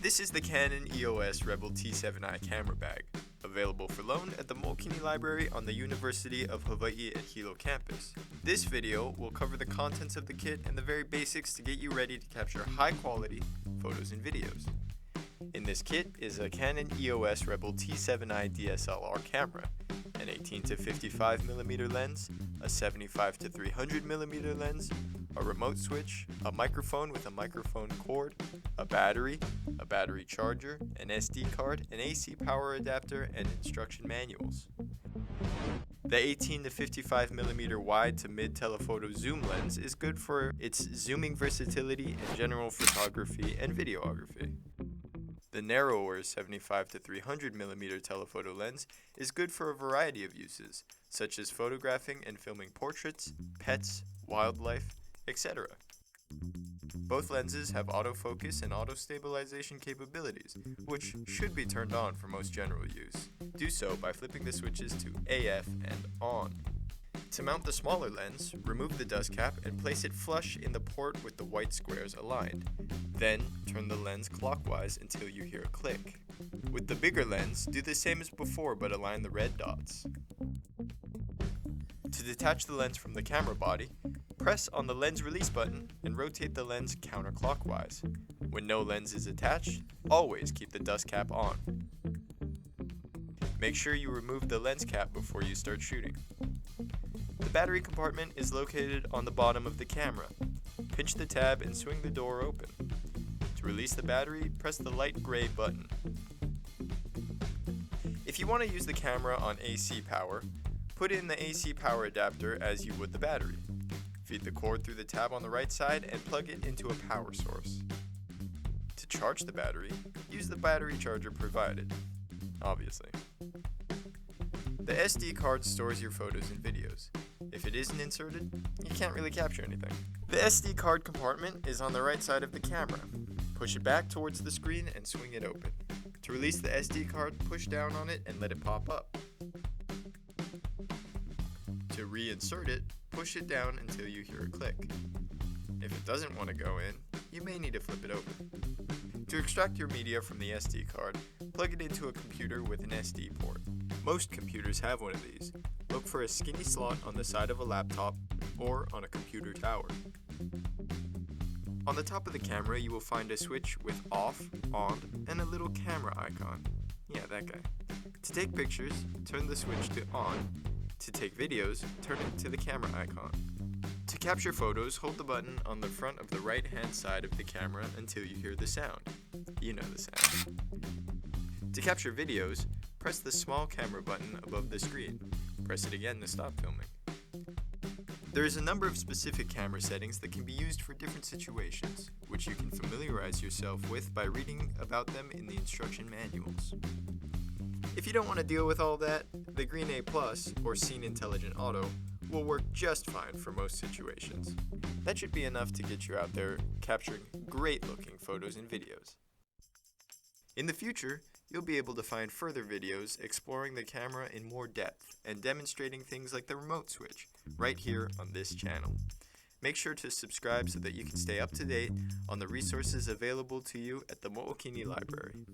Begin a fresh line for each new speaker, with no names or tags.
This is the Canon EOS Rebel T7i Camera Bag, available for loan at the Mookini Library on the University of Hawaii at Hilo campus. This video will cover the contents of the kit and the very basics to get you ready to capture high-quality photos and videos. In this kit is a Canon EOS Rebel T7i DSLR camera, an 18-55mm lens, a 75-300mm lens, a remote switch, a microphone with a microphone cord, a battery charger, an SD card, an AC power adapter, and instruction manuals. The 18-55mm wide to mid telephoto zoom lens is good for its zooming versatility in general photography and videography. The narrower 75-300mm telephoto lens is good for a variety of uses, such as photographing and filming portraits, pets, wildlife, etc. Both lenses have autofocus and auto-stabilization capabilities, which should be turned on for most general use. Do so by flipping the switches to AF and on. To mount the smaller lens, remove the dust cap and place it flush in the port with the white squares aligned. Then, turn the lens clockwise until you hear a click. With the bigger lens, do the same as before but align the red dots. To detach the lens from the camera body, press on the lens release button and rotate the lens counterclockwise. When no lens is attached, always keep the dust cap on. Make sure you remove the lens cap before you start shooting. The battery compartment is located on the bottom of the camera. Pinch the tab and swing the door open. To release the battery, press the light gray button. If you want to use the camera on AC power, put in the AC power adapter as you would the battery. Feed the cord through the tab on the right side and plug it into a power source. To charge the battery, use the battery charger provided, obviously. The SD card stores your photos and videos. If it isn't inserted, you can't really capture anything. The SD card compartment is on the right side of the camera. Push it back towards the screen and swing it open. To release the SD card, push down on it and let it pop up. To reinsert it, push it down until you hear a click. If it doesn't want to go in, you may need to flip it open. To extract your media from the SD card, plug it into a computer with an SD port. Most computers have one of these. Look for a skinny slot on the side of a laptop or on a computer tower. On the top of the camera, you will find a switch with off, on, and a little camera icon. Yeah, that guy. To take pictures, turn the switch to on. To take videos, turn it to the camera icon. To capture photos, hold the button on the front of the right-hand side of the camera until you hear the sound. You know the sound. To capture videos, press the small camera button above the screen. Press it again to stop filming. There is a number of specific camera settings that can be used for different situations, which you can familiarize yourself with by reading about them in the instruction manuals. If you don't want to deal with all that, the Green A+, or Scene Intelligent Auto, will work just fine for most situations. That should be enough to get you out there capturing great-looking photos and videos. In the future, you'll be able to find further videos exploring the camera in more depth and demonstrating things like the remote switch right here on this channel. Make sure to subscribe so that you can stay up to date on the resources available to you at the Mookini Library.